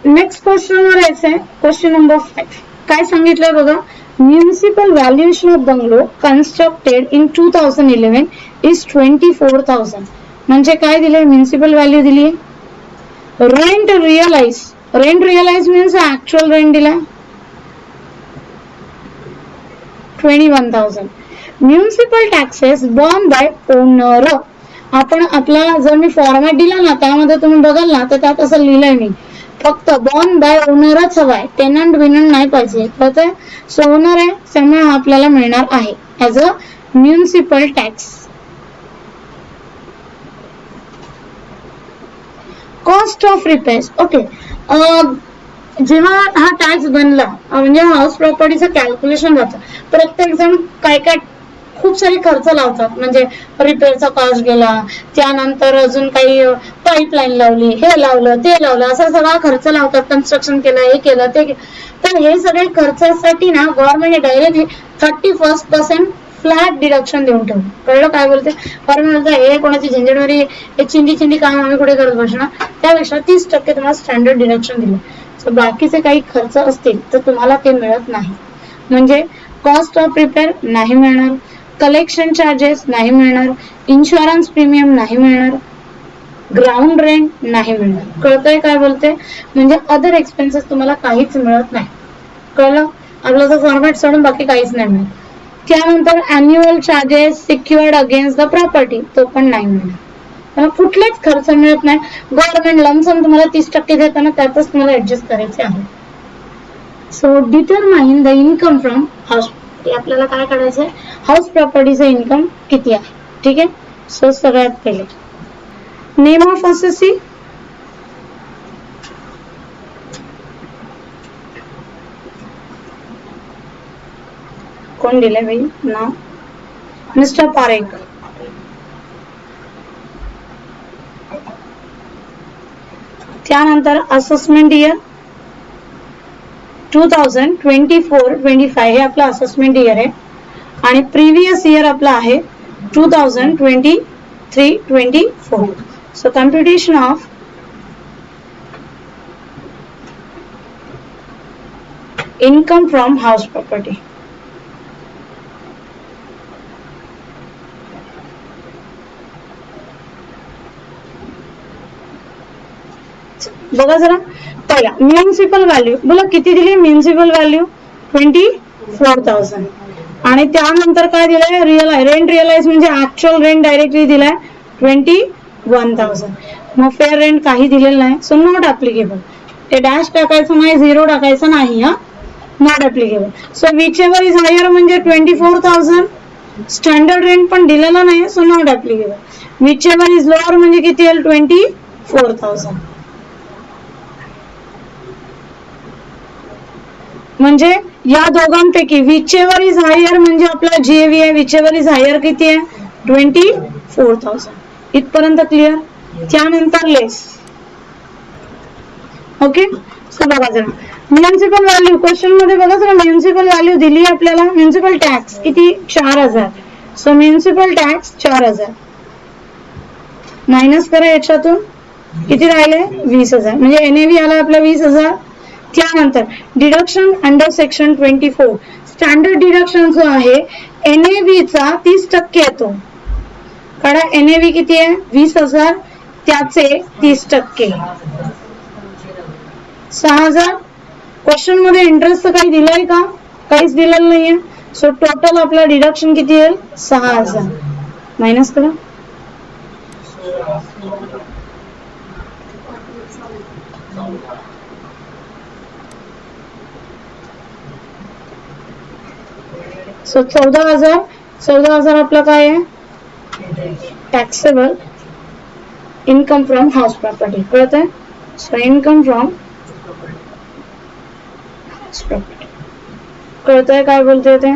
Next question were यायचंय. Question number 5 काय सांगितलंय बघा. Municipal valuation of bungalow constructed in 2011 is 24,000. म्हणजे काय दिलंय. म्युनिसिपल व्हॅल्यू दिली. Rent realise means actual rent दिलाय 21,000. Municipal taxes borne by owner. आपण आपला जर मी फॉर्मॅट दिला ना त्यामध्ये तुम्ही बघाल ना तर त्यात असं लिहिलंय मी फक्त बॉर्न बाय ओनरच हवाय. टेनंट बिनंट नाही पाहिजे. कळतंय. सो ओनर आहे त्यामुळे आपल्याला मिळणार आहे as a municipal tax. Cost of repairs. Okay. जेव्हा हा टॅक्स बनला म्हणजे हाऊस प्रॉपर्टीचं कॅल्क्युलेशन होतं. प्रत्येक जण काय काय खूप सारे खर्च लावतात. म्हणजे रिपेअरचा कॉस्ट गेला, त्यानंतर अजून काही पाईपलाईन लावली, हे लावलं ते लावलं, असा सगळा खर्च लावतात. कन्स्ट्रक्शन केलं, हे केलं ते. तर हे सगळे खर्चासाठी ना गव्हर्नमेंट डायरेक्टली 31% फ्लॅट डिडक्शन देऊन ठेवलं. कळलं काय बोलते. गव्हर्नमेंट हे कोणाची झंझटमारी हे चिंडी काम आम्ही कुठे करत बसणार. त्यापेक्षा 30% तुम्हाला स्टँडर्ड डिडक्शन दिलं. सो बाकीचे काही खर्च असतील तर तुम्हाला ते मिळत नाही. म्हणजे कॉस्ट ऑफ रिपेअर नाही मिळणार, कलेक्शन चार्जेस नाही मिळणार, इन्शुरन्स प्रीमियम नाही मिळणार, ग्राउंड रेंट नाही मिळणार. कळतंय काय बोलते. म्हणजे अदर एक्सपेन्सेस तुम्हाला काहीच मिळत नाही. कळलं. आपला जो फॉर्मॅट सोडून बाकी काहीच नाही मिळत. त्यानंतर annual charges secured against the property तो पण नाही मिळणार. कुठलेच खर्च मिळत नाही. गव्हर्नमेंट लमसम तुम्हाला 30% देताना त्यातच तुम्हाला ऍडजस्ट करायचे आहे. So determine the income from house. आपल्याला काय करायचंय. हाऊस प्रॉपर्टीचं इन्कम किती आहे. ठीक आहे. सो सगळ्यात पहिले नेम ऑफ असेसी. कोण दिले भाई नाव. मिस्टर पारेख. त्यानंतर असेसमेंट इयर 2024-25 हे आपलं असेसमेंट इयर आहे. आणि प्रिव्हियस इयर आपला आहे 2023-24. So computation of income from house property. बघा जरा. पहिला म्युनिसिपल व्हॅल्यू बोला किती दिली. Municipal value 24,000. आणि त्यानंतर काय दिलंय. रेंट रिअलाइज म्हणजे ऍक्च्युअल रेंट डायरेक्टली दिलाय 21,000. मग फेअर रेंट काही दिलेलं नाही. So not applicable. ते डॅश टाकायचं नाही, 0 टाकायचं नाही. Not applicable. So whichever is higher म्हणजे 24,000. स्टँडर्ड रेंट पण दिलेला नाही. So not applicable. Whichever is lower म्हणजे किती येईल 24,000. म्हणजे या दोघांपैकी विच एव्हर इज हायर म्हणजे आपला जीएव्ही आहे. विच एव्हर इज हायर किती आहे 24,000. इथपर्यंत क्लिअर. त्यानंतर लेस. ओके. सो बघा जरा म्युनिसिपल व्हॅल्यू क्वेश्चन मध्ये बघा जरा. म्युनिसिपल व्हॅल्यू दिली आपल्याला. म्युनिसिपल टॅक्स किती 4,000. सो म्युनिसिपल टॅक्स 4,000 मायनस करा याच्यातून किती राहिले 20,000. म्हणजे एनएव्ही आला आपला 20,000. त्यानंतर deduction under section 24 standard deduction जो आहे एनएव्ही चा 30% येतो. काढा एनएव्ही किती आहे 20,000 त्याचे 30% 6,000. क्वेश्चन मध्ये इंटरेस्ट काही दिलाय का. काहीच दिलेलं नाहीये. सो टोटल आपला डिडक्शन किती येईल 6,000 मायनस करा. सो 14,000 आपलं काय आहे taxable income from house property. कळत आहे? So income from house property. कळत आहे काय बोलते ते?